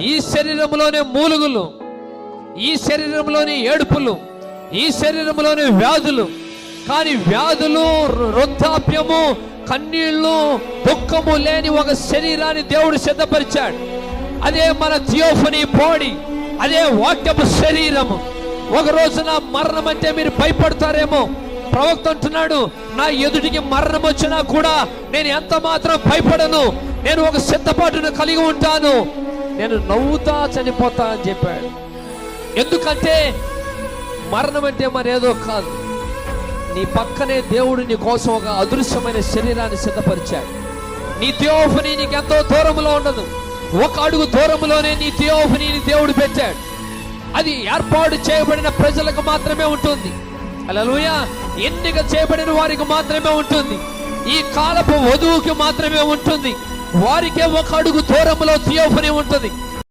ఈ శరీరంలోనే మూలుగులు, ఈ శరీరంలోని ఏడుపులు, ఈ శరీరంలోని వ్యాధులు. కానీ వ్యాధులు, వృద్ధాప్యము, కన్నీళ్లు, దుఃఖము లేని ఒక శరీరాన్ని దేవుడు సిద్ధపరిచాడు. అదే మన థియోఫనీ బాడీ, అదే వాక్యపు శరీరము. ఒక రోజున మరణం అంటే మీరు భయపడతారేమో. ప్రవక్త అంటున్నాడు, నా ఎదుటికి మరణం వచ్చినా కూడా నేను ఎంత మాత్రం భయపడను, నేను ఒక సిద్ధపాటును కలిగి ఉంటాను, నేను నవ్వుతా చనిపోతా అని చెప్పాడు. ఎందుకంటే మరణం అంటే మరేదో కాదు, నీ పక్కనే దేవుడు నీ కోసం ఒక అదృశ్యమైన శరీరాన్ని సిద్ధపరిచాడు. నీ థియోఫనీ నీకు ఎంతో దూరంలో ఉండదు, ఒక అడుగు దూరంలోనే నీ థియోఫనీని దేవుడు పెట్టాడు. అది ఏర్పాటు చేయబడిన ప్రజలకు మాత్రమే ఉంటుంది. హల్లెలూయా. ఎన్నిక చేయబడిన వారికి మాత్రమే ఉంటుంది. ఈ కాలపు వధువుకి మాత్రమే ఉంటుంది. వారికే ఒక అడుగు దూరంలో థియోఫనీ ఉంటుంది.